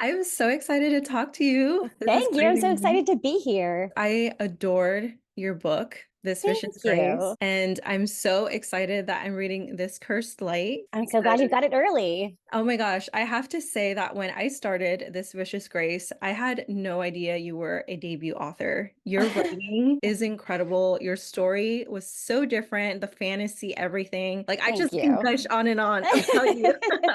I'm so excited to talk to you. This is Thank you. I'm crazy so to me. excited to be here. I adored your book, This Thank Vicious Grace, you. and I'm so excited that I'm reading This Cursed Light I'm so glad you because got it early. oh my gosh, I have to say that when I started This Vicious Grace, I had no idea you were a debut author. Your writing is incredible. Your story was so different, the fantasy, everything. Like I Thank just can you. gush on and on about you.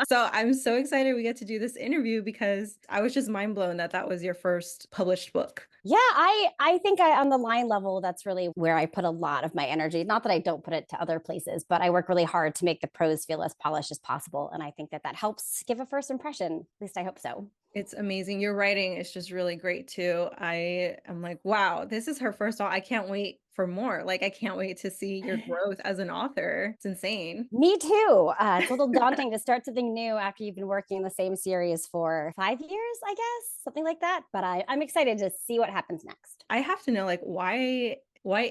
So I'm so excited we get to do this interview because I was just mind blown that that was your first published book. Yeah, I think on the line level, that's really where I put a lot of my energy. Not that I don't put it to other places, but I work really hard to make the prose feel as polished as possible. And I think that that helps give a first impression. At least I hope so. It's amazing. Your writing is just really great too. I am like, wow, this is her first all. I can't wait for more. Like, I can't wait to see your growth as an author. It's insane. Me too. It's a little daunting to start something new after you've been working in the same series for 5 years, I guess, something like that. But I'm excited to see what happens next. I have to know, like, why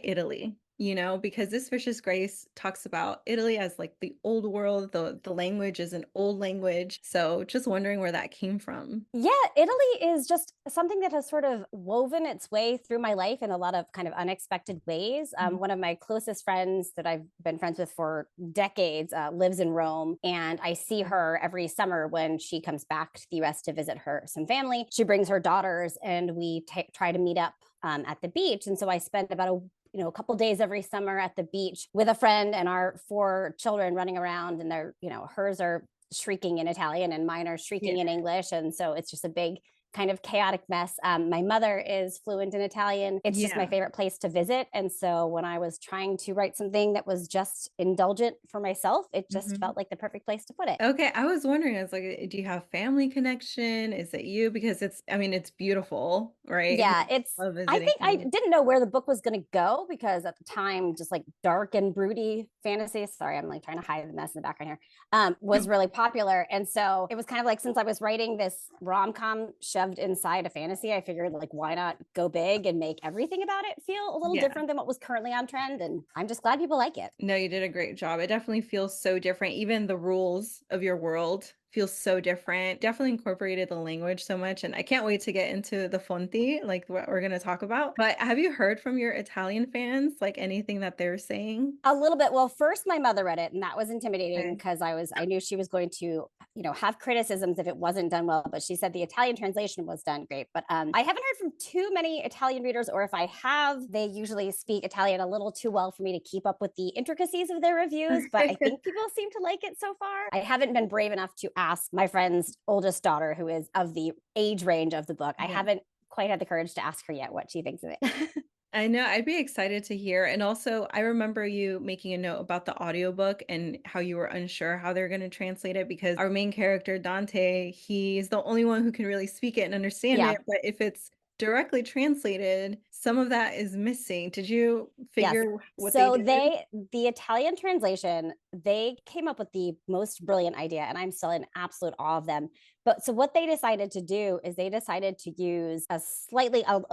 Italy? You know, because this Vicious Grace talks about Italy as like the old world, the language is an old language. So just wondering where that came from. Yeah, Italy is just something that has sort of woven its way through my life in a lot of kind of unexpected ways. Mhm. One of my closest friends that I've been friends with for decades lives in Rome, and I see her every summer when she comes back to the US to visit her some family. She brings her daughters, and we try to meet up at the beach. And so I spend about a couple days every summer at the beach with a friend and our four children running around, and hers are shrieking in Italian and mine are Yeah. shrieking in English. And so it's just a big kind of chaotic mess. My mother is fluent in Italian. It's just my Yeah. favorite place to visit. And so when I was trying to write something that was just indulgent for myself, it just Mhm. felt like the perfect place to put it. Okay, I was wondering, I was like, do you have family connection? Is it you? Because it's, I mean, it's beautiful, right? And Yeah, you it's love I visiting think I family. didn't know where the book was going to go because at the time, just like dark and broody fantasy, sorry, I'm like trying to hide the mess in the background here, was really popular. And so it was kind of like, since I was writing this rom-com shoved inside a fantasy, I figured, like, why not go big and make everything about it feel a little Yeah. different than what was currently on trend? And I'm just glad people like it. No, you did a great job. It definitely feels so different. Even the rules of your world feels so different. Definitely incorporated the language so much. And I can't wait to get into the Fonti, like what we're going to talk about. But have you heard from your Italian fans, like anything that they're saying? A little bit. Well, first my mother read it, and that was intimidating Okay. because I knew she was going to, have criticisms if it wasn't done well. But she said the Italian translation was done great. But I haven't heard from too many Italian readers, or if I have, they usually speak Italian a little too well for me to keep up with the intricacies of their reviews. But I think people seem to like it so far. I haven't been brave enough to ask my friend's oldest daughter, who is of the age range of the book. I Yeah. haven't quite had the courage to ask her yet what she thinks of it. I know, I'd be excited to hear. And also, I remember you making a note about the audiobook and how you were unsure how they're going to translate it because our main character, Dante, he's the only one who can really speak it and understand Yeah. it. But if it's directly translated, some of that is missing. Did you Yes. figure what they So did? the Italian translation, they came up with the most brilliant idea, and I'm still in absolute awe of them. But so what they decided to do is they decided to use a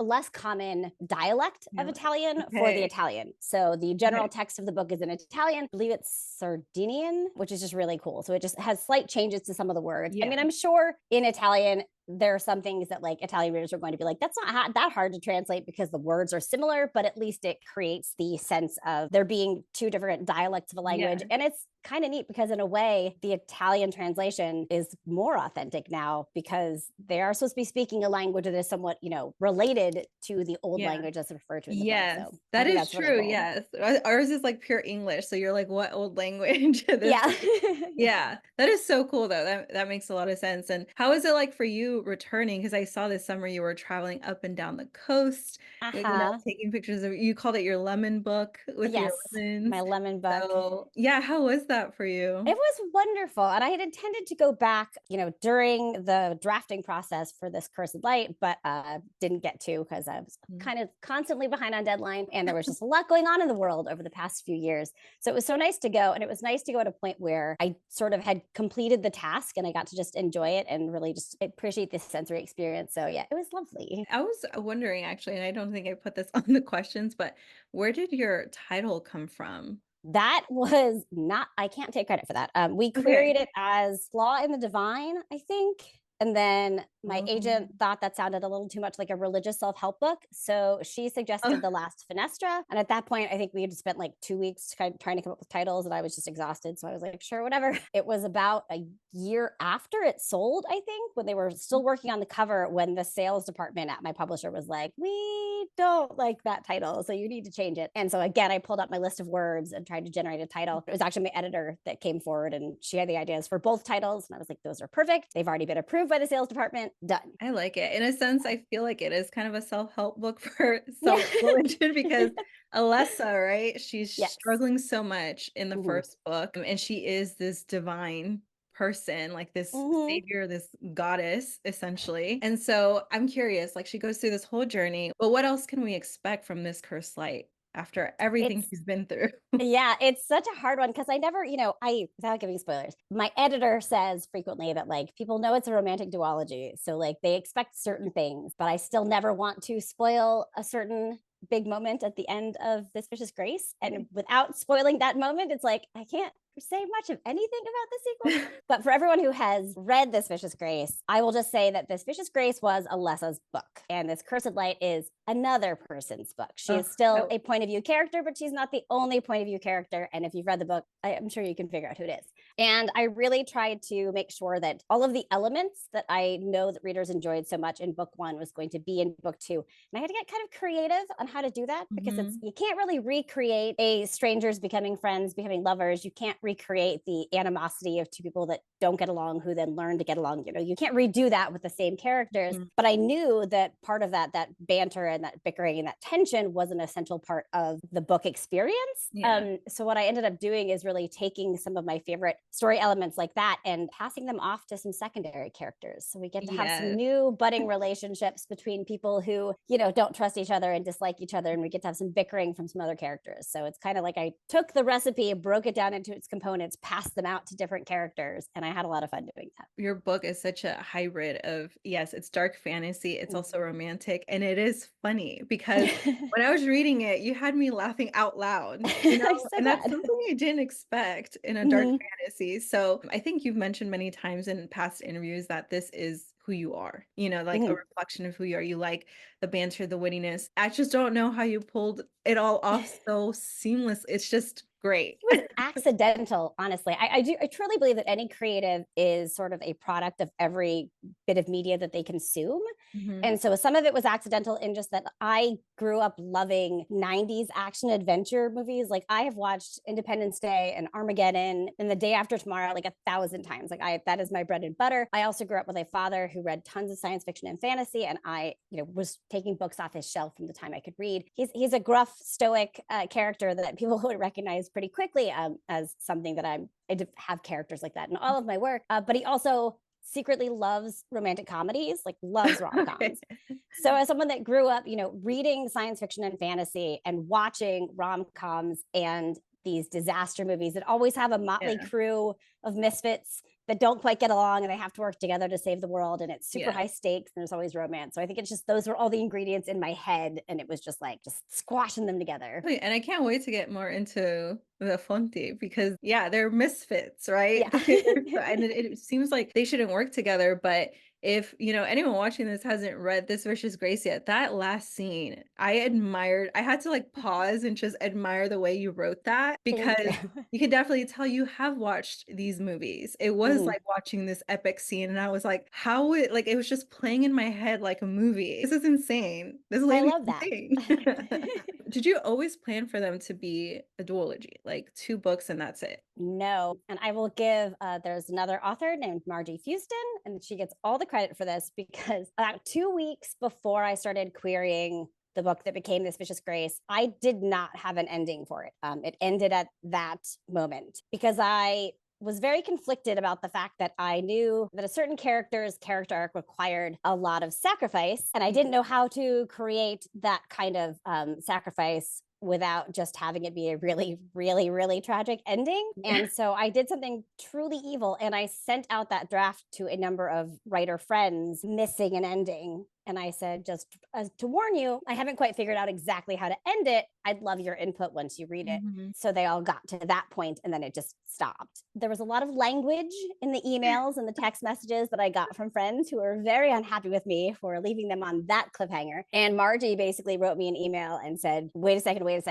less common dialect of You're like, Italian for the okay, Italian. So the general okay, text of the book is in Italian. I believe it's Sardinian, which is just really cool. So it just has slight changes to some of the words. I yeah, mean, I'm sure in Italian there are some things that like Italian readers are going to be like, that's not that hard to translate because the words are similar, but at least it creates the sense of there being two different dialects of a language. yeah. And it's kind of neat because in a way, the Italian translation is more authentic now because they are supposed to be speaking a language that is somewhat, related to the old Yeah. language that's referred to in the book. Yes, So I that think is that's really true. cool. Yes. Ours is like pure English. So you're like, what old language? This Yeah. yeah, that is so cool though. That makes a lot of sense. And how is it like for you returning? Because I saw this summer you were traveling up and down the coast, Uh-huh. taking pictures of you called it your lemon book with your Yes. My lemons. lemon book. So yeah, how was that for It you? was wonderful. And I had intended to go back, during the drafting process for this Cursed Light, but didn't get to because I was Mm. kind of constantly behind on deadline. And there was just a lot going on in the world over the past few years. So it was so nice to go. And it was nice to go at a point where I sort of had completed the task and I got to just enjoy it and really just appreciate this sensory experience. So yeah, it was lovely. I was wondering actually, and I don't think I put this on the questions, but where did your title come from? That was not, I can't take credit for that. We Okay. queried it as Flaw in the Divine, I think. And then my Oh. agent thought that sounded a little too much like a religious self-help book. So she suggested Oh, The Last Finestra. And at that point, I think we had spent like 2 weeks trying to come up with titles, and I was just exhausted. So I was like, sure, whatever. It was about a year after it sold, I think, when they were still working on the cover, when the sales department at my publisher was like, we don't like that title, so you need to change it. And so again, I pulled up my list of words and tried to generate a title. It was actually my editor that came forward, and she had the ideas for both titles. And I was like, those are perfect. They've already been approved by the sales department. Done. I like it. In a sense, I feel like it is kind of a self-help book for Yeah. some religion because Alessa, right? She's Yes. struggling so much in the Mm-hmm. first book, and she is this divine person, like this Mm-hmm. savior, this goddess, essentially. And so I'm curious, like she goes through this whole journey, but what else can we expect from this cursed light after everything It's she's been through? Yeah, it's such a hard one because I never, without giving spoilers, my editor says frequently that like people know it's a romantic duology. So like they expect certain things, but I still never want to spoil a certain big moment at the end of This Vicious Grace. And without spoiling that moment, it's like I can't say much of anything about the sequel. But for everyone who has read This Vicious Grace, I will just say that This Vicious Grace was Alessa's book, and This Cursed Light is another person's book. She Oh, is still a point of view character, but she's not the only point of view character. And if you've read the book, I'm sure you can figure out who it is. And I really tried to make sure that all of the elements that I know that readers enjoyed so much in book one was going to be in book two. And I had to get kind of creative on how to do that, because mhm. you can't really recreate a strangers becoming friends, becoming lovers. You can't recreate the animosity of two people that don't get along who then learn to get along. You can't redo that with the same characters. Mhm. But I knew that part of that banter and that bickering and that tension was an essential part of the book experience. Yeah. So what I ended up doing is really taking some of my favorite story elements like that and passing them off to some secondary characters. So we get to have some Yes. new budding relationships between people who, don't trust each other and dislike each other. And we get to have some bickering from some other characters. So it's kind of like I took the recipe, broke it down into its components, passed them out to different characters. And I had a lot of fun doing that. Your book is such a hybrid of, yes, it's dark fantasy, it's also romantic, and it is funny because when I was reading it, you had me laughing out loud, I'm so and that's glad. something I didn't expect in a dark Mhm. fantasy. So I think you've mentioned many times in past interviews that this is who you are, like a Mhm. reflection of who you are. You like the banter, the wittiness. I just don't know how you pulled it all off so seamless. It's just great. It was accidental, honestly. I truly believe that any creative is sort of a product of every bit of media that they consume. Mhm. And so some of it was accidental in just that I grew up loving 90s action adventure movies. Like I have watched Independence Day and Armageddon and The Day After Tomorrow like 1,000 times. Like that is my bread and butter. I also grew up with a father who read tons of science fiction and fantasy, and I, was taking books off his shelf from the time I could read. He's a gruff, stoic character that people would recognize pretty quickly as something that I have characters like that in all of my work. But he also secretly loves romantic comedies, like loves Okay. rom-coms. So as someone that grew up, reading science fiction and fantasy and watching rom-coms and these disaster movies that always have a motley Yeah. crew of misfits that don't quite get along and they have to work together to save the world, and it's super Yeah. high stakes and there's always romance. So I think it's just those were all the ingredients in my head, and it was just like just squashing them together. Wait, and I can't wait to get more into the Fonte because, yeah, they're misfits, right? Yeah. And it seems like they shouldn't work together, but if, anyone watching this hasn't read This Vicious Grace yet, that last scene, I had to like pause and just admire the way you wrote that Thank you. because you can definitely tell you have watched these movies. It was Mhm. like watching this epic scene, and I was like, how it like it was just playing in my head like a movie. This is insane. This I lady's love that. insane. Did you always plan for them to be a duology, like 2 books and that's it? No. And I will give, there's another author named Margie Fuston, and she gets all the credit for this because about 2 weeks before I started querying the book that became This Vicious Grace, I did not have an ending for it. It ended at that moment because I was very conflicted about the fact that I knew that a certain character's character arc required a lot of sacrifice, and I didn't know how to create that kind of sacrifice without just having it be a really, really, really tragic ending. Yeah. And so I did something truly evil, and I sent out that draft to a number of writer friends missing an ending. And I said, just to warn you, I haven't quite figured out exactly how to end it. I'd love your input once you read it. Mhm. So they all got to that point and then it just stopped. There was a lot of language in the emails and the text messages that I got from friends who were very unhappy with me for leaving them on that cliffhanger. And Margie basically wrote me an email and said, wait a second, wait,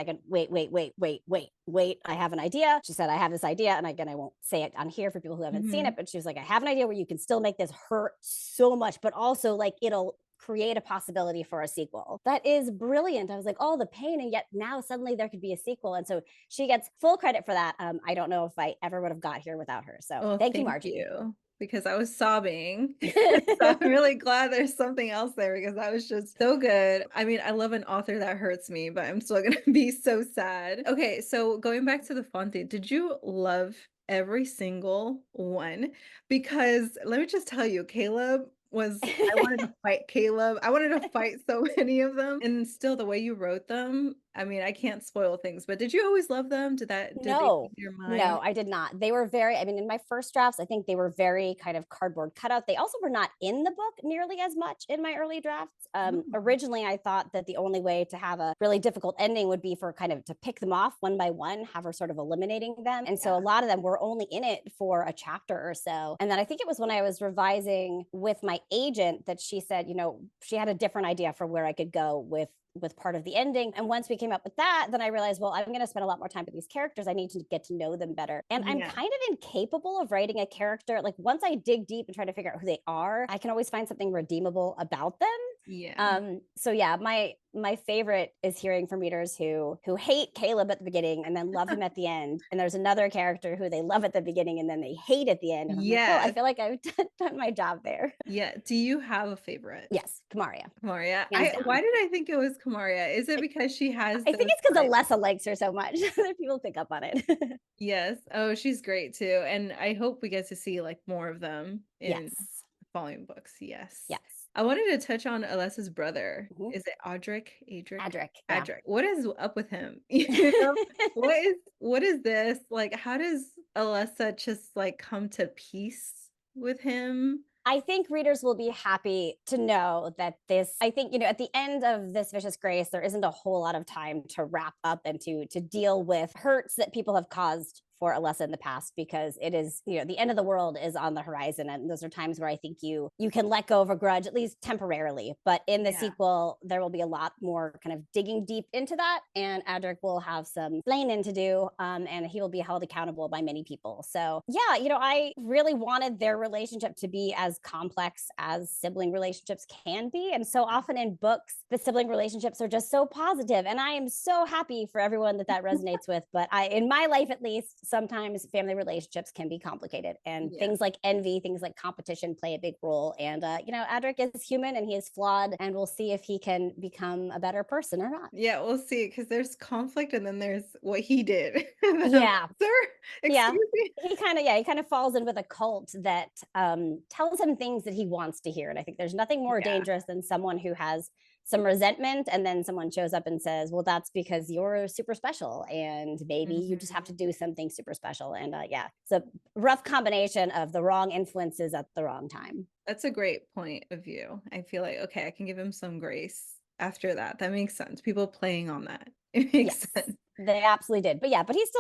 I have an idea. She said, I have this idea. And again, I won't say it on here for people who haven't seen it, Mhm. but she was like, I have an idea where you can still make this hurt so much, but also like it'll create a possibility for a sequel. That is brilliant. I was like, oh, the pain. And yet now suddenly there could be a sequel. And so she gets full credit for that. I don't know if I ever would have got here without her. So Well, thank you, thank Margie. you, because I was sobbing. So I'm really glad there's something else there because that was just so good. I mean, I love an author that hurts me, but I'm still gonna be so sad. Okay, so going back to the Fonte, did you love every single one? Because let me just tell you, Caleb was I wanted to fight Caleb. I wanted to fight so many of them. And still the way you wrote them, I mean, I can't spoil things, but did you always love them? Did they No, change your no, mind? I did not. They were very, I mean, in my first drafts, I think they were very kind of cardboard cutout. They also were not in the book nearly as much in my early drafts. Oh, Originally, I thought that the only way to have a really difficult ending would be for kind of to pick them off one by one, have her sort of eliminating them. And so a yeah. lot of them were only in it for a chapter or so. And then I think it was when I was revising with my agent that she said, you know, she had a different idea for where I could go with part of the ending. And once we came up with that, then I realized, well, I'm going to spend a lot more time with these characters. I need to get to know them better. And I'm Yeah. kind of incapable of writing a character. Like once I dig deep and try to figure out who they are, I can always find something redeemable about them. Yeah. So yeah, my favorite is hearing from readers who hate Caleb at the beginning and then love him at the end. And there's another character who they love at the beginning and then they hate at the end. And I'm like, well, I Yes. feel like I've done my job there. Yeah. Do you have a favorite? Yes, Kamaria, Kamaria? hands I down. why did I think it was Kamaria? Is it because she has I think those it's because like Alessa likes her so much that people pick up on it. yes. Oh, she's great too. And I hope we get to see like more of them in Yes. following books. Yes. Yes. I wanted to touch on Alessa's brother. Mhm. Is it Audric? Adric? Adric. Yeah. Adric. What is up with him? You know, what is this? Like, how does Alessa just like come to peace with him? I think readers will be happy to know that this, I think, you know, at the end of this Vicious Grace, there isn't a whole lot of time to wrap up and to deal with hurts that people have caused for Alessa in the past, because it is, you know, the end of the world is on the horizon. And those are times where I think you can let go of a grudge, at least temporarily. But in the Yeah. sequel, there will be a lot more kind of digging deep into that. And Adric will have some explaining to do. And he will be held accountable by many people. So yeah, you know, I really wanted their relationship to be as complex as sibling relationships can be. And so often in books, the sibling relationships are just so positive. And I am so happy for everyone that that resonates with. But in my life at least, sometimes family relationships can be complicated, and Yeah. things like envy, things like competition play a big role. And you know, Adric is human and he is flawed, and we'll see if he can become a better person or not. Yeah, we'll see, because there's conflict and then there's what he did. And I'm like, Yeah. "Sir, Yeah. excuse me?" He kind of falls in with a cult that tells him things that he wants to hear. And I think there's nothing more Yeah. dangerous than someone who has some resentment and then someone shows up and says, well, that's because you're super special and maybe you just have to Mhm. do something super special. And yeah, it's a rough combination of the wrong influences at the wrong time. That's a great point of view. I feel like, okay, I can give him some grace after that. That makes sense. People playing on that. It makes Yes, sense. they absolutely did. But yeah, but he's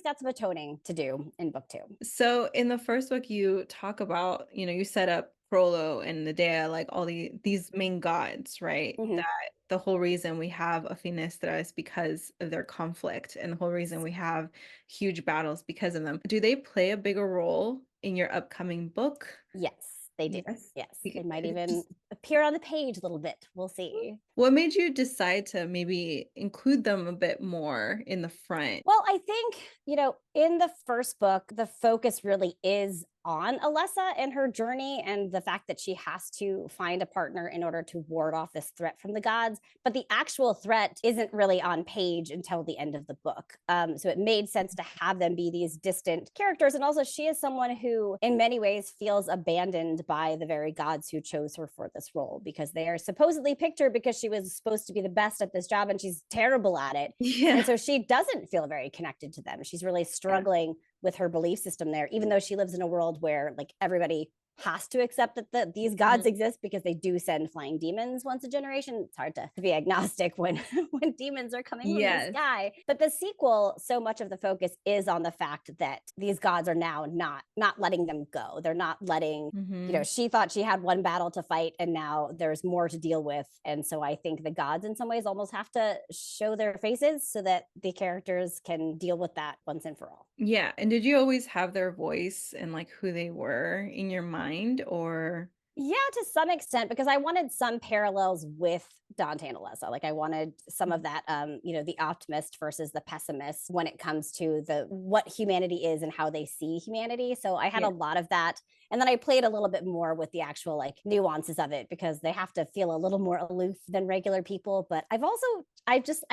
got some atoning to do in book two. So in the first book, you talk about, you set up Frollo and Medea, like all these main gods, right? Mhm. That the whole reason we have a Finestra is because of their conflict, and the whole reason we have huge battles because of them. Do they play a bigger role in your upcoming book? Yes, they do. Yes. Yes, Beca- they might even Just appear on the page a little bit. We'll see. what made you decide to maybe include them a bit more in the front? Well, I think, you know, in the first book, the focus really is on Alessa and her journey and the fact that she has to find a partner in order to ward off this threat from the gods. But the actual threat isn't really on page until the end of the book. So it made sense to have them be these distant characters. And also, she is someone who, in many ways, feels abandoned by the very gods who chose her for this role, because they are supposedly picked her because she was supposed to be the best at this job and she's terrible at it. And Yeah. so she doesn't feel very connected to them. She's really Yeah. struggling with her belief system there, even though she lives in a world where like everybody has to accept that these gods exist because they do send flying demons once a generation. It's hard to be agnostic when when demons are coming from the Yes. sky. But the sequel, so much of the focus is on the fact that these gods are now not letting them go. They're not letting, Mhm. she thought she had one battle to fight and now there's more to deal with. And so I think the gods in some ways almost have to show their faces so that the characters can deal with that once and for all. Yeah, and did you always have their voice and, like, who they were in your mind, or Yeah, to some extent, because I wanted some parallels with Dante and Alessa. Like I wanted some of that, the optimist versus the pessimist when it comes to the what humanity is and how they see humanity. So I had Yeah. a lot of that. And then I played a little bit more with the actual like nuances of it because they have to feel a little more aloof than regular people. But I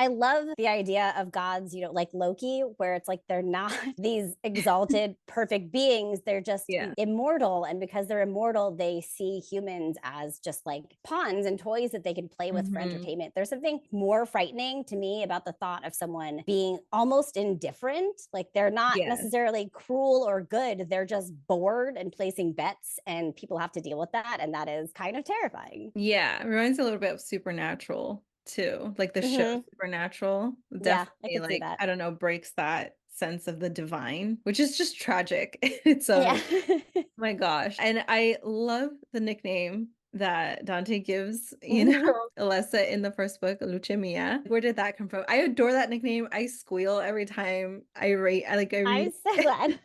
love the idea of gods, like Loki, where it's like they're not these exalted, perfect beings. They're just Yeah. immortal. And because they're immortal, they see humans as just like pawns and toys that they can play with for Mhm. entertainment. There's something more frightening to me about the thought of someone being almost indifferent. Like they're not Yes. necessarily cruel or good, they're just bored and placing bets, and people have to deal with that. And that is kind of terrifying. Yeah, it reminds me a little bit of Supernatural too, like the show Hmm. Supernatural Yeah, I definitely, could see like, that. I don't know, breaks that sense of the divine, which is just tragic in its Yeah. own. My gosh, and I love the nickname that Dante gives, Hmm. Alessa in the first book, Luce Mia. Where did that come from? I adore that nickname. I squeal every time I read I'm so glad.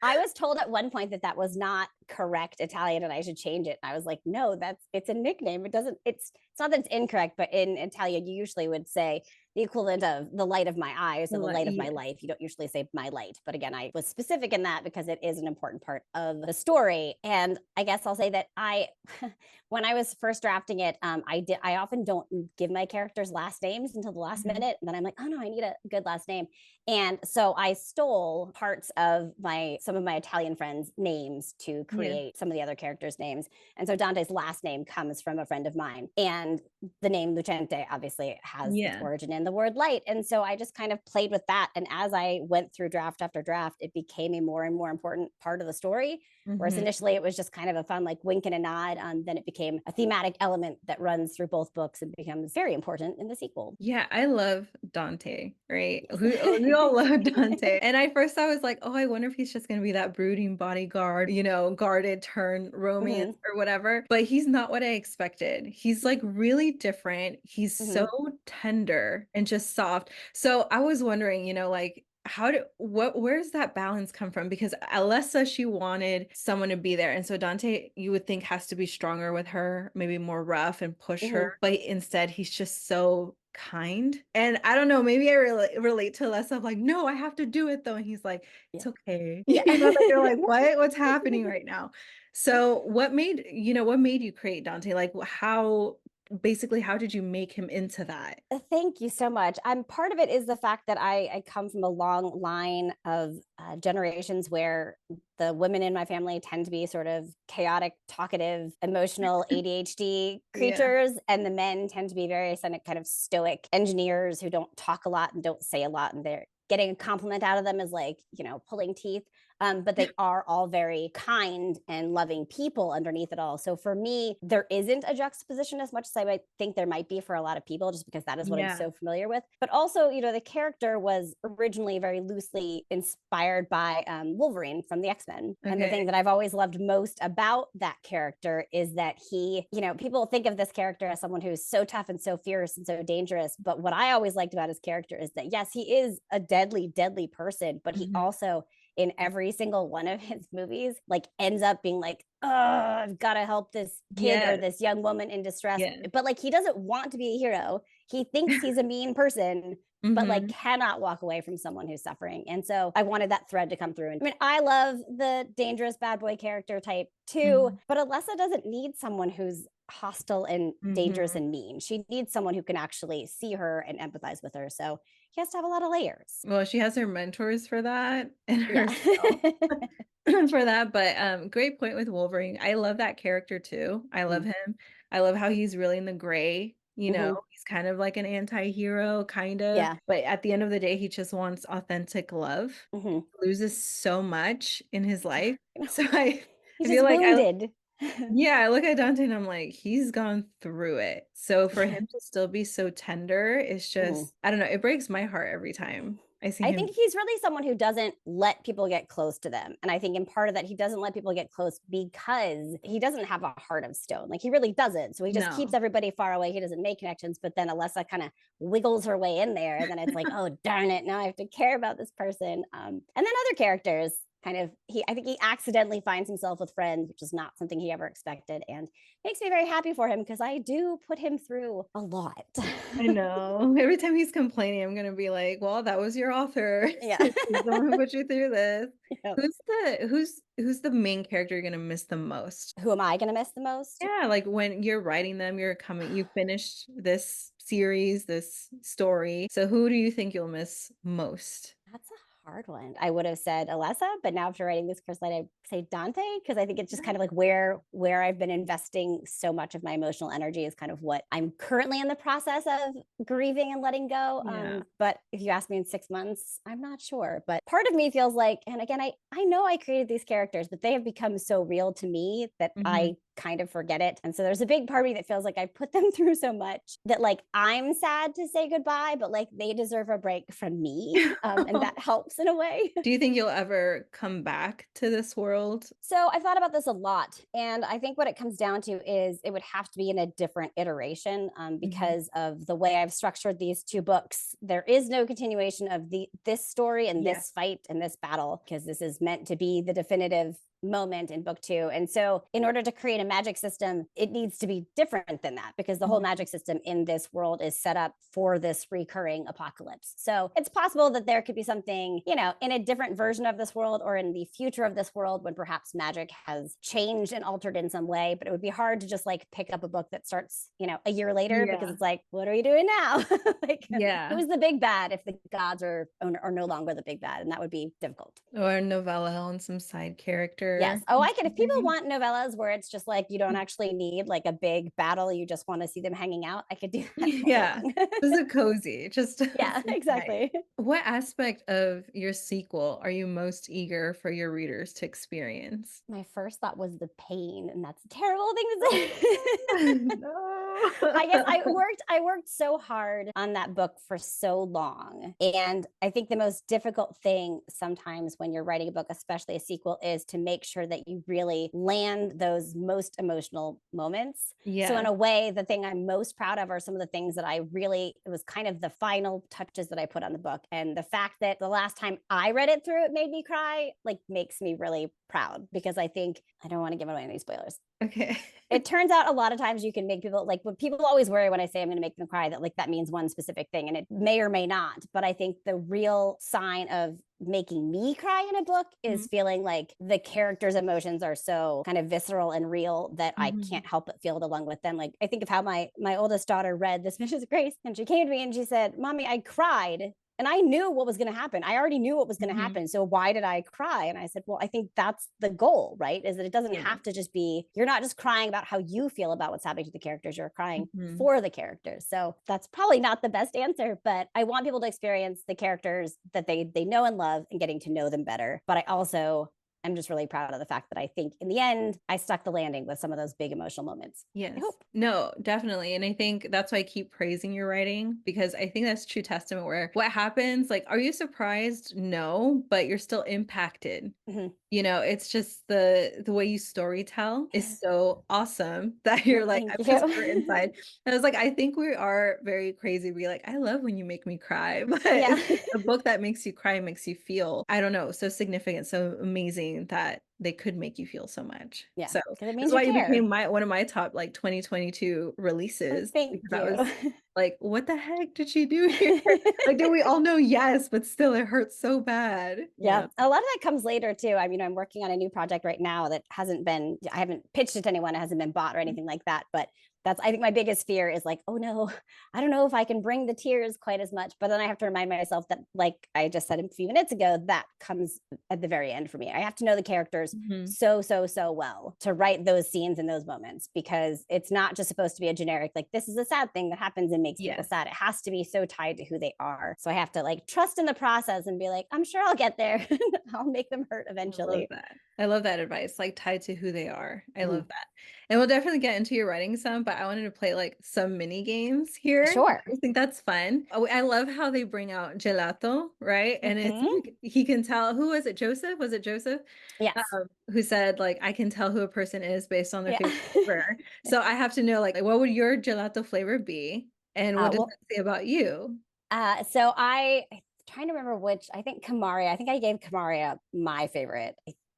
I was told at one point that that was not correct Italian and I should change it. And I was like, no, it's a nickname. It's not that it's incorrect, but in Italian, you usually would say the equivalent of the light of my eyes or the light of my Yes. life. You don't usually say my light. But again, I was specific in that because it is an important part of the story. And I guess I'll say that when I was first drafting it, I often don't give my characters last names until the last Mhm. minute. And then I'm like, oh no, I need a good last name. And so I stole parts of some of my Italian friends' names to Yeah. create some of the other characters' names. And so Dante's last name comes from a friend of mine. And the name Lucente obviously has its Yeah. origin in the word light. And so I just kind of played with that. And as I went through draft after draft, it became a more and more important part of the story. Whereas Mhm. initially it was just kind of a fun, like wink and a nod. Then it became a thematic element that runs through both books and becomes very important in the sequel. Yeah, I love Dante, right? We all love Dante. And I first I was like, "Oh, I wonder if he's just gonna be that brooding bodyguard, guarded turn romance Hmm. or whatever." But he's not what I expected. He's like really different. He's so Hmm. tender and just soft. So I was wondering, like where's that balance come from? Because Alessa, she wanted someone to be there. And so Dante, you would think, has to be stronger with her, maybe more rough and push her. Hmm. But instead, he's just so kind. And I don't know, maybe I relate to Alessa of like, no, I have to do it though. And he's like, it's Yeah. okay. Yeah. Like you're like, what's happening right now? So what made you create Dante? Like how did you make him into that? Thank you so much. I'm part of it is the fact that I come from a long line of generations where the women in my family tend to be sort of chaotic, talkative, emotional ADHD Yeah. creatures, and the men tend to be very kind of stoic engineers who don't talk a lot and don't say a lot, and they're getting a compliment out of them is like pulling teeth. But they are all very kind and loving people underneath it all. So for me, there isn't a juxtaposition as much as I might think there might be for a lot of people, just because that is what I'm Yeah. so familiar with. But also, the character was originally very loosely inspired by Wolverine from the X-Men. And the thing Okay. that I've always loved most about that character is that people think of this character as someone who's so tough and so fierce and so dangerous. But what I always liked about his character is that, yes, he is a deadly, deadly person, but he Mhm. also in every single one of his movies, like ends up being like, oh, I've got to help this kid or Yes. this young woman in distress. Yes. But like, he doesn't want to be a hero. He thinks he's a mean person, but like Mhm. cannot walk away from someone who's suffering. And so I wanted that thread to come through. And I mean, I love the dangerous bad boy character type too, Mhm. but Alessa doesn't need someone who's hostile and dangerous Mhm. and mean. She needs someone who can actually see her and empathize with her. So he has to have a lot of layers. Well, she has her mentors for that and Yeah. herself for that, but, great point with Wolverine. I love that character too. I love Mm. him. I love how he's really in the gray, Hmm. He's kind of like an anti-hero, kind of, Yeah. but at the end of the day, he just wants authentic love. Hmm. Loses so much in his Yeah. life. I know. So I He's I just feel like I wounded. yeah, I look at Dante and I'm like, he's gone through it. So for him to still be so tender is Mhm. just I don't know, it breaks my heart every time I see I him. think he's really someone who doesn't let people get close to them. And I think in part of that, he doesn't let people get close because he doesn't have a heart of stone. Like he really doesn't. So he just keeps No. everybody far away. He doesn't make connections. But then Alessa kind of wiggles her way in there. And then it's like, oh, darn it. Now I have to care about this person. And then other characters kind of, I think he accidentally finds himself with friends, which is not something he ever expected. And makes me very happy for him because I do put him through a lot. I know. Every time he's complaining, I'm gonna be like, "Well, that was your author. Yeah. He's the one who put you through this." Yep. Who's the main character you're gonna miss the most? Who am I going to miss the most? Yeah, like when you're writing them, you finished this series, this story. So who do you think you'll miss most? That's a hard one. I would have said Alessa, but now after writing this course line, I say Dante because I think it's just kind of like where I've been investing so much of my emotional energy is kind of what I'm currently in the process of grieving and letting go. Yeah. But if you ask me in 6 months, I'm not sure. But part of me feels like, and again, I know I created these characters, but they have become so real to me that Mhm. I kind of forget it. And so there's a big part of me that feels like I put them through so much that like I'm sad to say goodbye, but like they deserve a break from me. And that helps in a way. Do you think you'll ever come back to this world? So I've thought about this a lot. And I think what it comes down to is it would have to be in a different iteration Mhm. because of the way I've structured these two books. There is no continuation of this story and Yeah. this fight and this battle because this is meant to be the definitive moment in book two. And so, in order to create a magic system, it needs to be different than that because the whole Mhm. magic system in this world is set up for this recurring apocalypse. So, it's possible that there could be something, in a different version of this world or in the future of this world when perhaps magic has changed and altered in some way. But it would be hard to just like pick up a book that starts, a year later because Yeah. it's like, what are we doing now? Like, Yeah. who's the big bad if the gods are no longer the big bad? And that would be difficult. Or a novella on some side character Yes. Oh, or I could. If people something. want novellas where it's just like you don't actually need like a big battle, you just want to see them hanging out, I could do that all day Yeah. long. This is cozy, just Yeah, sit tight. exactly. What aspect of your sequel are you most eager for your readers to experience? My first thought was the pain, and that's a terrible thing to say. No. I guess I worked so hard on that book for so long. And I think the most difficult thing sometimes when you're writing a book, especially a sequel, is to make sure that you really land those most emotional moments. So in Yeah. a way, the thing I'm most proud of are some of the things that it was kind of the final touches that I put on the book. And the fact that the last time I read it through, it made me cry, like makes me really proud because I think I don't want to give away any spoilers. Okay. It turns out a lot of times you can make people like what people always worry when I say I'm going to make them cry that like that means one specific thing and it may or may not. But I think the real sign of making me cry in a book is Mhm. feeling like the characters' emotions are so kind of visceral and real that I Mhm. can't help but feel it along with them. Like I think of how my oldest daughter read This Mrs. Grace and she came to me and she said, "Mommy, I cried." And I knew what was going to happen. I already knew what was going to Mhm. happen. So why did I cry? And I said, well, I think that's the goal, right? Is that it doesn't Yeah. have to just be, you're not just crying about how you feel about what's happening to the characters. You're crying Mhm. for the characters. So that's probably not the best answer, but I want people to experience the characters that they know and love and getting to know them better. But I also I'm just really proud of the fact that I think in the end, I stuck the landing with some of those big emotional moments. I Yes. hope. No, definitely. And I think that's why I keep praising your writing because I think that's true testament where what happens, like, are you surprised? No, but you're still impacted. Mhm. It's just the way you story tell is so awesome that you're Well, like, thank I put her you. inside. And I was like, I think we are very crazy. We like, I love when you make me cry, but Yeah. it's like a book that makes you cry, makes you feel, I don't know, so significant, so amazing that they could make you feel so much. Yeah. So Because it that's means you why you care. became one of my top like 2022 Oh, releases thank because I you. was like, what the heck did she do here? Like, did we all know yes, but still it hurts so bad. Yeah. Yeah. A lot of that comes later too. I mean, I'm working on a new project right now that I haven't pitched it to anyone. It hasn't been bought or anything like that. But I think my biggest fear is like, oh no, I don't know if I can bring the tears quite as much. But then I have to remind myself that, like I just said a few minutes ago, that comes at the very end for me. I have to know the characters flavors Mhm. so well to write those scenes and those moments, because it's not just supposed to be a generic, like, this is a sad thing that happens and makes people Yes. sad. It has to be so tied to who they are. So I have to like trust in the process and be like, I'm sure I'll get there. I'll make them hurt I love eventually. that. I love that advice, like, tied to who they are. I love Mhm. that. And we'll definitely get into your writing some, but I wanted to play, like, some mini games here. Sure. I think that's fun. Oh, I love how they bring out Gelato, right? And it's Hmm. like he can tell who was it, Joseph? Was it Joseph? Yes. Who said, like, "I can tell who a person is based on their Yeah. favorite flavor." So I have to know, like, what would your gelato flavor be? And what does Well, that say about you? so I'm trying to remember which. I think Camaria. I think I gave Camaria my favorite.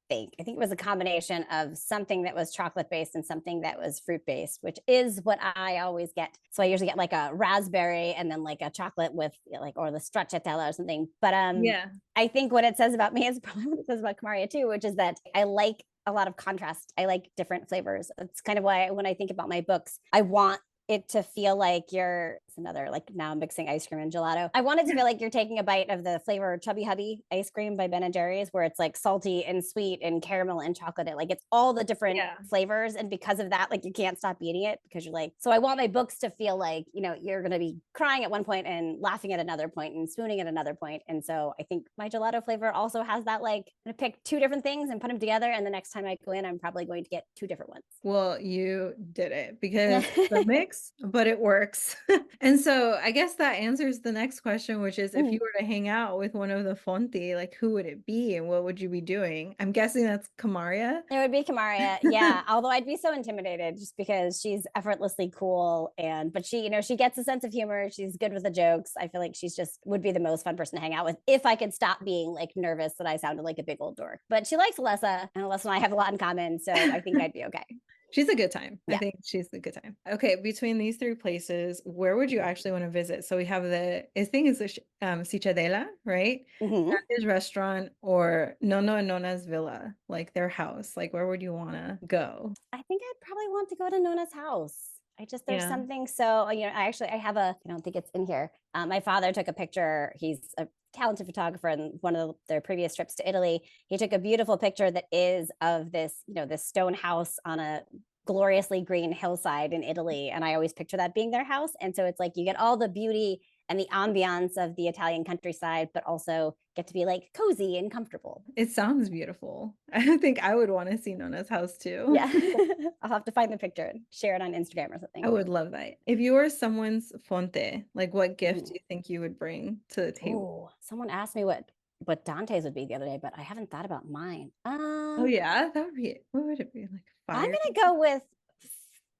I think it was a combination of something that was chocolate based and something that was fruit based, which is what I always get. So I usually get like a raspberry and then like a chocolate with like, or the stracciatella or something. But Yeah. I think what it says about me is probably what it says about Camaria too, which is that I like a lot of contrast. I like different flavors. That's kind of why when I think about my books, I want it to feel like it's another, like, now I'm mixing ice cream and gelato. I want it to feel like you're taking a bite of the flavor Chubby Hubby ice cream by Ben and Jerry's, where it's like salty and sweet and caramel and chocolate. Like, it's all the different Yeah. flavors. And because of that, like, you can't stop eating it because you're like, so I want my books to feel like, you're going to be crying at one point and laughing at another point and swooning at another point. And so I think my gelato flavor also has that, like, I'm going to pick two different things and put them together. And the next time I go in, I'm probably going to get two different ones. Well, you did it because the mix, but it works. And so I guess that answers the next question, which is if you Mm. were to hang out with one of the Fonti, like who would it be and what would you be doing? I'm guessing that's Kamaria. It would be Kamaria, yeah. Although I'd be so intimidated just because she's effortlessly cool, but she gets a sense of humor. She's good with the jokes. I feel like she's just would be the most fun person to hang out with if I could stop being like nervous that I sounded like a big old dork. But she likes Alessa, and Alessa and I have a lot in common, so I think I'd be okay. She's a good time. I Yeah. think she's a good time. Okay, between these three places, where would you actually want to visit? So we have I think it's the Cichadela, right? Hmm. His restaurant or Nono and Nona's villa, like their house. Like where would you want to go? I think I'd probably want to go to Nona's house. There's Yeah. something so, I don't think it's in here. My father took a picture. He's a talented photographer, and one of their previous trips to Italy, he took a beautiful picture that is of this stone house on a gloriously green hillside in Italy. And I always picture that being their house. And so it's like you get all the beauty and the ambiance of the Italian countryside, but also get to be like cozy and comfortable. It sounds beautiful. I think I would want to see Nona's house too. Yeah. I'll have to find the picture and share it on Instagram or I something. would love that. If you were someone's fonte, like what gift do Mm. you think you would bring to the table? Oh, someone asked me what Dante's would be the other day, but I haven't thought about mine. Oh yeah, that would be what would it be? Like I'm fire? gonna go with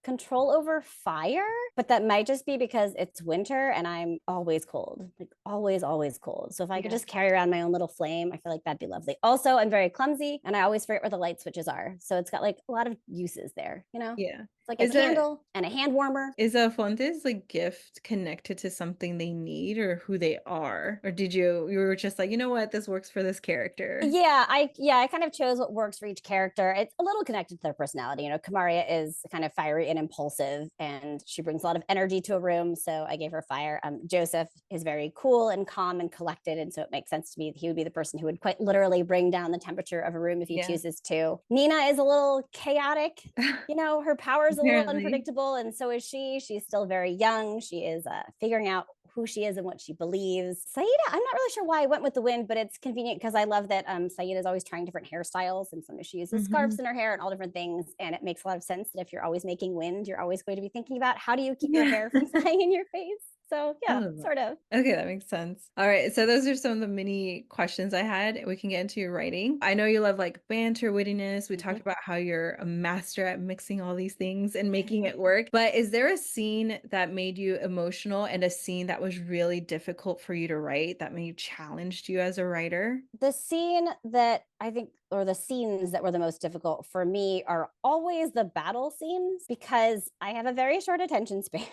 control over fire, but that might just be because it's winter and I'm always cold, like always cold. So if I could Yeah. just carry around my own little flame, I feel like that'd be lovely. Also, I'm very clumsy and I always forget where the light switches are. So it's got like a lot of uses there, Yeah. It's like a Is a candle and a hand warmer. is a fonte's like gift connected to something they need or who they are? Or did you were just like, you know what, this works for this character? I kind of chose what works for each character. It's a little connected to their personality. Kamaria is kind of fiery and impulsive, and she brings a lot of energy to a room. So I gave her fire. Joseph is very cool and calm and collected, and so it makes sense to me that he would be the person who would quite literally bring down the temperature of a room if he Yeah. chooses to. Nina is a little chaotic. Her power is a little Apparently. unpredictable, and so is she. She's still very young. She is figuring out who she is and what she believes. Saida, I'm not really sure why I went with the wind, but it's convenient because I love that Saida is always trying different hairstyles, and sometimes she uses Mhm. scarves in her hair and all different things. And it makes a lot of sense that if you're always making wind, you're always going to be thinking about how do you keep your hair from flying in your face. So I yeah, love that. sort of. Okay, that makes sense. All right, so those are some of the mini questions I had. We can get into your writing. I know you love like banter, wittiness. We talked Mhm. about how you're a master at mixing all these things and making it work. But is there a scene that made you emotional and a scene that was really difficult for you to write that maybe challenged you as a writer? The scene that I think, or the scenes that were the most difficult for me, are always the battle scenes because I have a very short attention span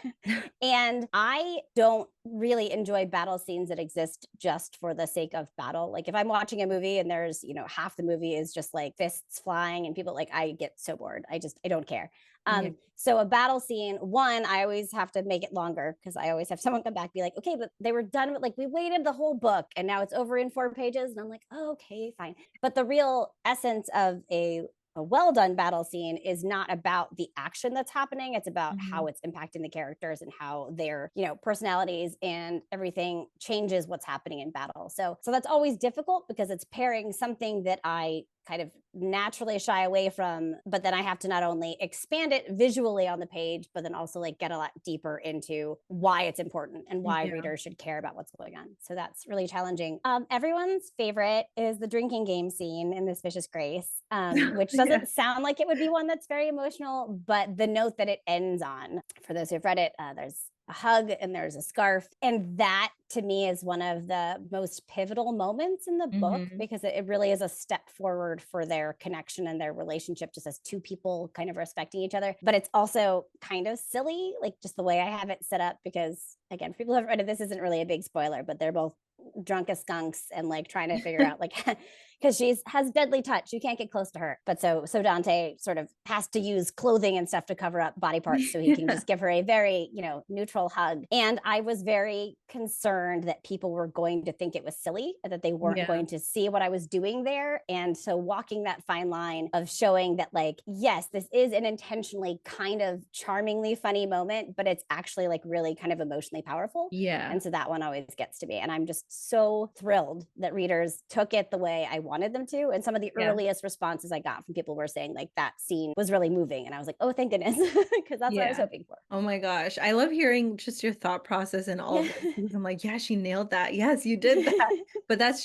and I don't really enjoy battle scenes that exist just for the sake of battle. Like if I'm watching a movie and there's, half the movie is just like fists flying and people, like, I get so bored. I don't care. Yeah. So a battle scene, one, I always have to make it longer because I always have someone come back, be like, okay, but they were done with, like, we waited the whole book and now it's over in 4 pages. And I'm like, oh, okay, fine. But the real essence of a well done battle scene is not about the action that's happening. It's about Mhm. how it's impacting the characters and how their, personalities and everything changes what's happening in battle. So that's always difficult because it's pairing something that I kind of naturally shy away from, but then I have to not only expand it visually on the page, but then also like get a lot deeper into why it's important and why Yeah. readers should care about what's going on. So that's really challenging. Everyone's favorite is the drinking game scene in This Vicious Grace, which Yeah. doesn't sound like it would be one that's very emotional, but the note that it ends on, for those who've read it, there's a hug and there's a scarf. And that to me is one of the most pivotal moments in the book Mhm. because it really is a step forward for their connection and their relationship just as two people kind of respecting each other. But it's also kind of silly, like just the way I have it set up, because again, for people who haven't read it, this isn't really a big spoiler, but they're both drunk as skunks and like trying to figure out like because she's has deadly touch, you can't get close to her, but so Dante sort of has to use clothing and stuff to cover up body parts so he can Yeah. just give her a very neutral hug. And I was very concerned that people were going to think it was silly, that they weren't Yeah. going to see what I was doing there. And so walking that fine line of showing that, like, yes, this is an intentionally kind of charmingly funny moment, but it's actually like really kind of emotionally powerful. Yeah. And so that one always gets to me. And I'm just so thrilled that readers took it the way I wanted them to. And some of the Yeah. earliest responses I got from people were saying, like, that scene was really moving. And I was like, oh, thank goodness, because that's what I was Yeah. hoping for. Oh my gosh. I love hearing just your thought process and all Yeah. of those things. I'm like, yeah, she nailed that. Yes, you did that. But it's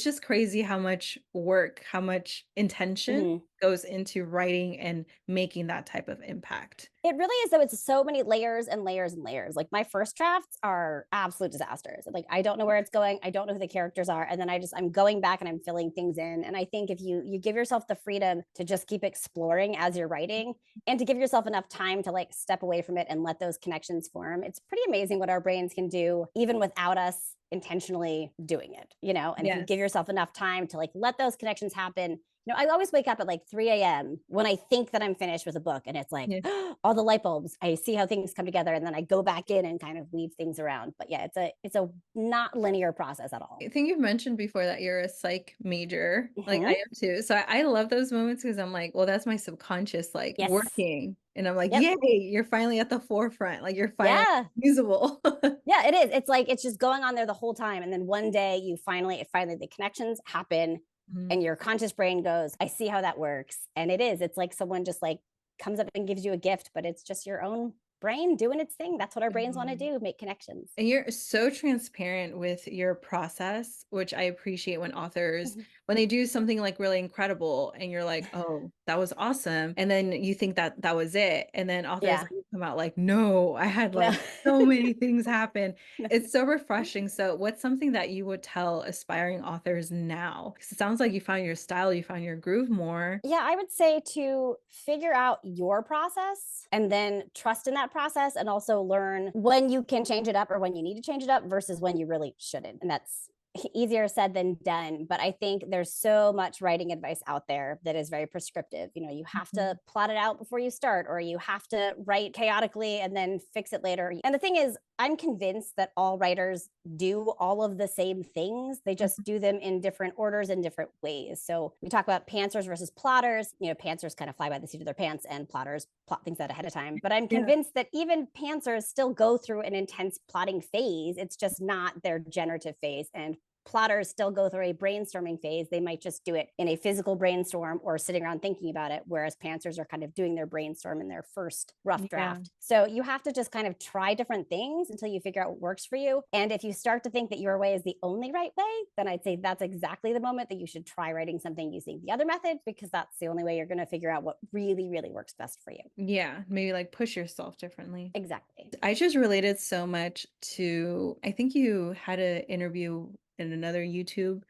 just crazy how much work, how much intention Mhm. goes into writing and making that type of impact. It really is, though. It's so many layers and layers and layers. Like my first drafts are absolute disasters. Like I don't know where it's going. I don't know who the characters are. And then I'm going back and I'm filling things in. And I think if you give yourself the freedom to just keep exploring as you're writing and to give yourself enough time to like step away from it and let those connections form, it's pretty amazing what our brains can do even without us intentionally doing it. And if you give Yes. yourself enough time to like let those connections happen, I always wake up at like 3 a.m. when I think that I'm finished with a book and it's like Yeah. all the light bulbs. I see how things come together and then I go back in and kind of weave things around. But yeah, it's a not linear process at all. I think you've mentioned before that you're a psych major, like I Mm-hmm. am too. So I love those moments because I'm like, well, that's my subconscious like Yes. working. And I'm like, Yep. yay, you're finally at the forefront. Like you're finally Yeah. usable. Yeah, it is. It's like it's just going on there the whole time. And then one day finally the connections happen Mhm. and your conscious brain goes, I see how that works. And it is. It's like someone just like comes up and gives you a gift, but it's just your own brain doing its thing. That's what our brains want to Mhm. do, make connections. And you're so transparent with your process, which I appreciate when authors, Mhm. when they do something like really incredible and you're like, oh, that was awesome. And then you think that that was it. And then authors Yeah. like, come out like, no, I had No. like so many things happen. It's so refreshing. So, what's something that you would tell aspiring authors now? Because it sounds like you found your style, you found your groove more. Yeah, I would say to figure out your process and then trust in that process and also learn when you can change it up or when you need to change it up versus when you really shouldn't. And that's easier said than done. But I think there's so much writing advice out there that is very prescriptive. You have Mhm. to plot it out before you start, or you have to write chaotically and then fix it later. And the thing is, I'm convinced that all writers do all of the same things. They just do them in different orders and different ways. So we talk about pantsers versus plotters. Pantsers kind of fly by the seat of their pants and plotters plot things out ahead of time. But I'm Yeah. convinced that even pantsers still go through an intense plotting phase. It's just not their generative phase. And plotters still go through a brainstorming phase. They might just do it in a physical brainstorm or sitting around thinking about it, whereas pantsers are kind of doing their brainstorm in their first rough Yeah. draft. So you have to just kind of try different things until you figure out what works for you. And if you start to think that your way is the only right way, then I'd say that's exactly the moment that you should try writing something using the other method, because that's the only way you're going to figure out what really, really works best for you. Yeah. Maybe like push yourself differently. Exactly. I just related so much to, I think you had an interview in another YouTube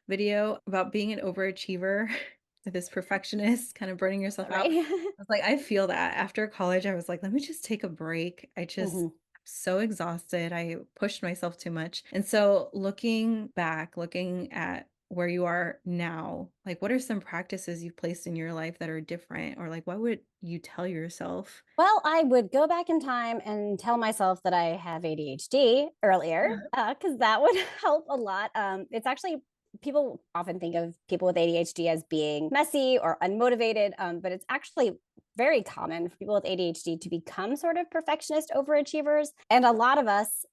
video about being an overachiever, this perfectionist, kind of burning yourself out. Right. I was like, I feel that after college, I was like, let me just take a break. Mm-hmm. I'm so exhausted. I pushed myself too much. And so looking back, looking at where you are now, like, what are some practices you've placed in your life that are different? Or, like, what would you tell yourself? Well, I would go back in time and tell myself that I have ADHD earlier, because that would help a lot. It's actually, people often think of people with ADHD as being messy or unmotivated, but it's actually very common for people with ADHD to become sort of perfectionist overachievers. And a lot of us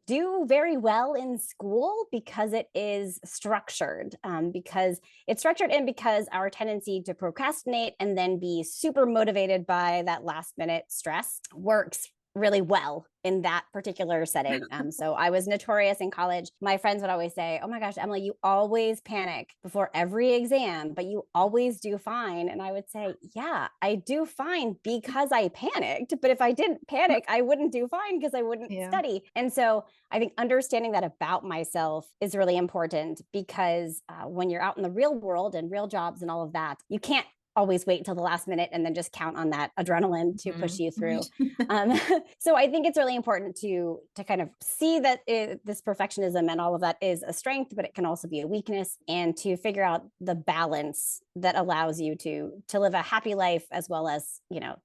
do very well in school because it is structured, because it's structured and because our tendency to procrastinate and then be super motivated by that last minute stress works really well in that particular setting. So I was notorious in college. My friends would always say, "Oh my gosh, Emily, you always panic before every exam, but you always do fine." And I would say, "Yeah, I do fine because I panicked. But if I didn't panic, I wouldn't do fine because I wouldn't Yeah. study." And so I think understanding that about myself is really important because when you're out in the real world and real jobs and all of that, you can't always wait until the last minute and then just count on that adrenaline to push Mhm. you through. So I think it's really important to kind of see that this perfectionism and all of that is a strength, but it can also be a weakness, and to figure out the balance that allows you to live a happy life as well as,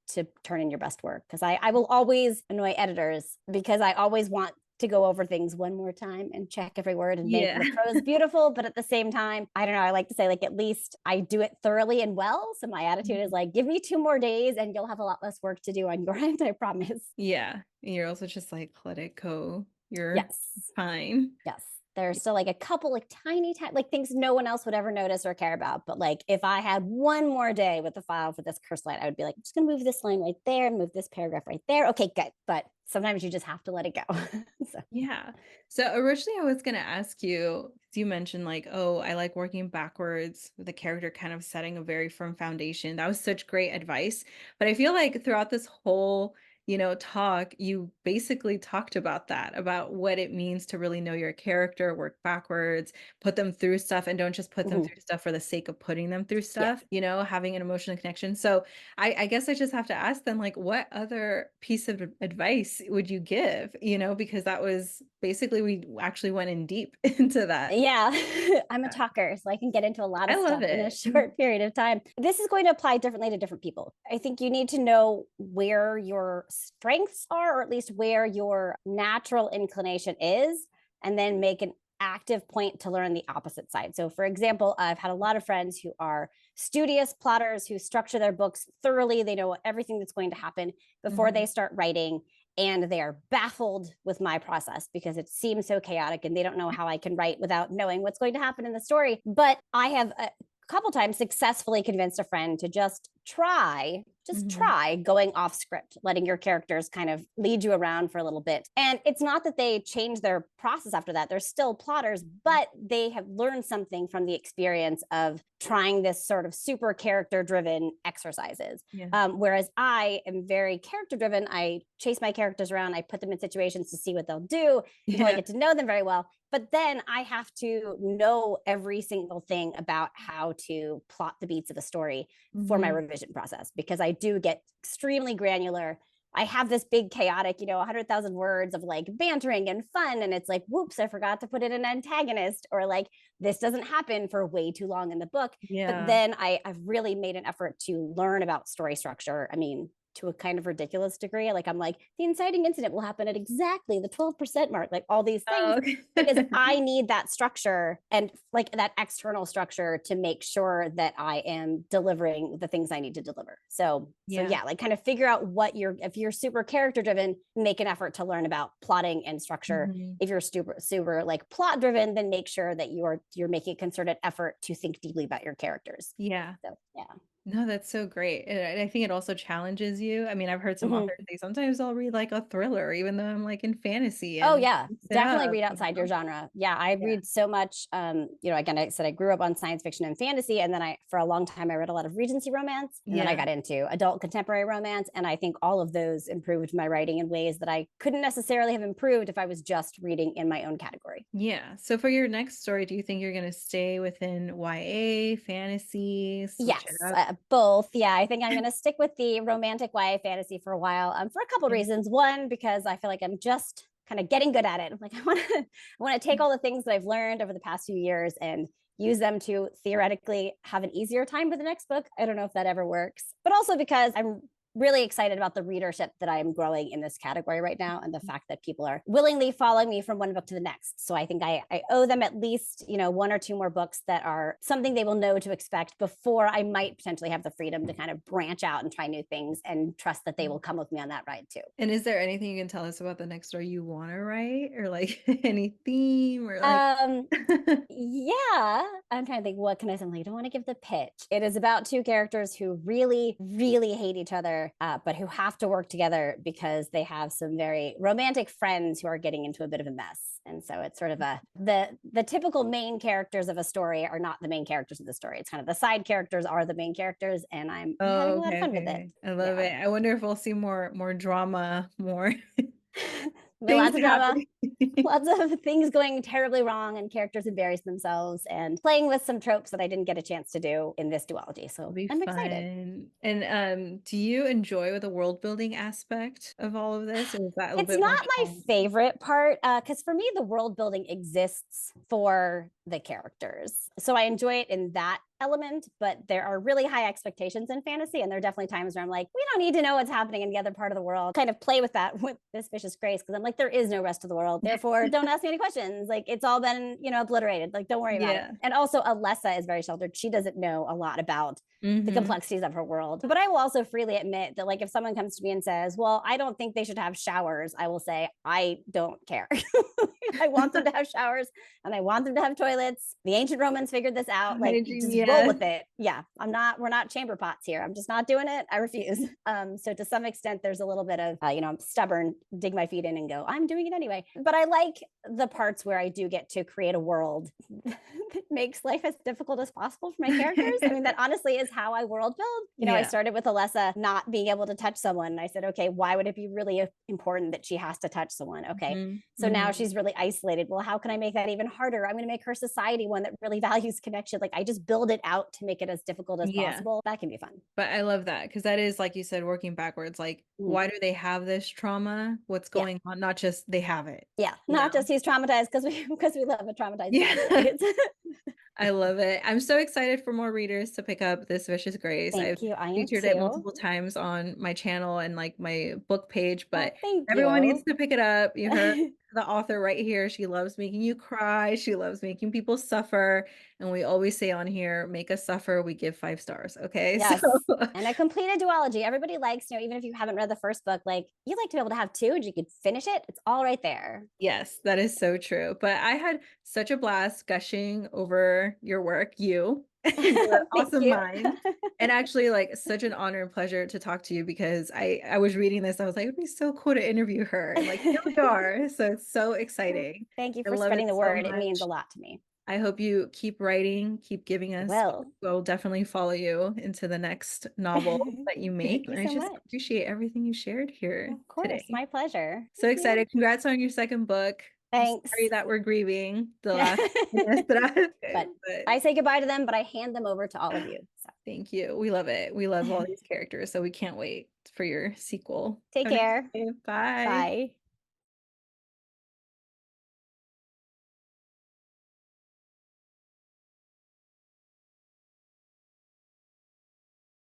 to turn in your best work. Because I will always annoy editors because I always want to go over things one more time and check every word and make Yeah. the prose beautiful. But at the same time, I don't know, I like to say, like, at least I do it thoroughly and well. So my attitude is Mhm. like, give me 2 more days and you'll have a lot less work to do on your end, I promise. Yeah. And you're also just like, "Let it go. You're Yes. fine." Yes. There's still like a couple like tiny like things no one else would ever notice or care about. But like if I had one more day with the file for this curse line, I would be like, I'm just gonna move this line right there, move this paragraph right there. Okay, good. But sometimes you just have to let it go. So Yeah. So originally I was gonna ask you, 'cause you mentioned like, oh, I like working backwards with the character kind of setting a very firm foundation. That was such great advice. But I feel like throughout this whole, talk, you basically talked about that, about what it means to really know your character, work backwards, put them through stuff, and don't just put them mhm. through stuff for the sake of putting them through Yeah. stuff, having an emotional connection. So I guess I just have to ask then, like, what other piece of advice would you give? Because that was basically we actually went in deep into that. Yeah, I'm a Yeah. talker, so I can get into a lot of I love stuff in a it. short period of time. This is going to apply differently to different people. I think you need to know where your strengths are, or at least where your natural inclination is, and then make an active point to learn the opposite side. So, for example, I've had a lot of friends who are studious plotters who structure their books thoroughly. They know everything that's going to happen before they Mhm. start writing, and they are baffled with my process because it seems so chaotic and they don't know how I can write without knowing what's going to happen in the story. But I have a couple times successfully convinced a friend to Mhm. just try going off script, letting your characters kind of lead you around for a little bit. And it's not that they change their process after that. They're still plotters, but they have learned something from the experience of trying this sort of super character driven exercises. Yeah. Whereas I am very character driven. I chase my characters around, I put them in situations to see what they'll do until I Yeah. get to know them very well. But then I have to know every single thing about how to plot the beats of a story for my Mhm. revision process because I do get extremely granular. I have this big chaotic, 100,000 words of like bantering and fun. And it's like, whoops, I forgot to put in an antagonist, or like this doesn't happen for way too long in the book. But Yeah. then I've really made an effort to learn about story structure. I mean, to a kind of ridiculous degree. Like I'm like, the inciting incident will happen at exactly the 12% mark, like all these things, Oh, okay. because I need that structure and like that external structure to make sure that I am delivering the things I need to deliver. So Yeah. yeah, like kind of figure out if you're super character driven, make an effort to learn about plotting and structure. Mhm. If you're super like plot driven, then make sure that you're making a concerted effort to think deeply about your characters. Yeah. So yeah. No, that's so great, and I think it also challenges you. I mean, I've heard some authors Mhm. say sometimes I'll read, like, a thriller even though I'm, like, in fantasy Oh and yeah, mix it definitely up, read outside your genre. Yeah, I Yeah. read so much. Again, I said I grew up on science fiction and fantasy, and then for a long time I read a lot of Regency romance, and then I Yeah. got into adult contemporary romance, and I think all of those improved my writing in ways that I couldn't necessarily have improved if I was just reading in my own category. Yeah. So for your next story, do you think you're gonna stay within YA, fantasy, switch it Yes, up? both. Yeah, I think I'm going to stick with the romantic YA fantasy for a while. For a couple Yeah. reasons. One, because I feel like I'm just kind of getting good at it. I'm like, I want to take all the things that I've learned over the past few years and use them to theoretically have an easier time with the next book. I don't know if that ever works, but also because I'm really excited about the readership that I am growing in this category right now, and the fact that people are willingly following me from one book to the next. So I think I owe them at least, one or two more books that are something they will know to expect before I might potentially have the freedom to kind of branch out and try new things, and trust that they will come with me on that ride too. And is there anything you can tell us about the next story you want to write, or like any theme, or like Um, yeah, I'm trying to think, what can I say? Like, I don't want to give the pitch. It is about two characters who really, really hate each other, but who have to work together because they have some very romantic friends who are getting into a bit of a mess. And so it's sort of the typical main characters of a story are not the main characters of the story. It's kind of the side characters are the main characters, and I'm having Oh, a lot of okay, fun okay, with it. okay. I love Yeah. it. I wonder if we'll see more drama, more things Lots of drama, happening. lots of things going terribly wrong, and characters embarrass themselves, and playing with some tropes that I didn't get a chance to do in this duology. It'll So be I'm excited. fun. And do you enjoy the world building aspect of all of this, or is that a little It's bit more not my challenging? favorite part, because for me, the world building exists for the characters. So I enjoy it in that element, but there are really high expectations in fantasy. And there are definitely times where I'm like, we don't need to know what's happening in the other part of the world. Kind of play with that with this vicious grace, because I'm like, there is no rest of the world. Therefore, don't ask me any questions. Like, it's all been, obliterated. Like, don't worry about it. Yeah. And also, Alessa is very sheltered. She doesn't know a lot about the Mm-hmm. complexities of her world. But I will also freely admit that, like, if someone comes to me and says, well, I don't think they should have showers, I will say, I don't care. I want them to have showers, and I want them to have toilets. The ancient Romans figured this out. Like, Hygiene, just roll yes. with it. Yeah. We're not chamber pots here. I'm just not doing it. I refuse. So to some extent, there's a little bit of, I'm stubborn, dig my feet in and go, I'm doing it anyway. But I like the parts where I do get to create a world that makes life as difficult as possible for my characters. I mean, that honestly is how I world build. I Yeah. started with Alessa not being able to touch someone. And I said, okay, why would it be really important that she has to touch someone? Okay. Mm-hmm. So now Mm-hmm. she's really isolated. Well, how can I make that even harder? I'm going to make her society one that really values connection. Like, I just build it out to make it as difficult as Yeah. possible. That can be fun. But I love that because that is, like you said, working backwards. Like, Mm. why do they have this trauma? What's Yeah. going on? Not just they have it, Yeah. you Not know? just he's traumatized because we love a traumatized bad Yeah. boy. I love it. I'm so excited for more readers to pick up This Vicious Grace. I've Thank you. I am featured it too. multiple times on my channel and like my book page, Oh, but thank everyone needs you. to pick it up. You heard the author right here. She loves making you cry. She loves making people suffer. And we always say on here, make us suffer, we give 5 stars. Okay. So Yes. And a completed duology. Everybody likes, even if you haven't read the first book, like, you like to be able to have two and you could finish it. It's all right there. yes, that is so true. But I had such a blast gushing over your work, your Thank awesome you. mind. And actually, like, such an honor and pleasure to talk to you because I was reading this. I was like, it'd be so cool to interview her. And like, here we are. So it's so exciting. Thank you I for love spreading it the so word. It means a much. lot to me. I hope you keep writing, keep giving I us. will. We'll definitely follow you into the next novel that you make. Thank And you I so just much. appreciate everything you shared here Of course. today. My pleasure. So Thank you. excited. Congrats on your second book. I'm sorry Thanks. that we're grieving the last Finestra, But but I say goodbye to them, but I hand them over to all of you. So thank you. We love it. We love all these characters, so we can't wait for your sequel. take Have a nice care. day. Bye. Bye.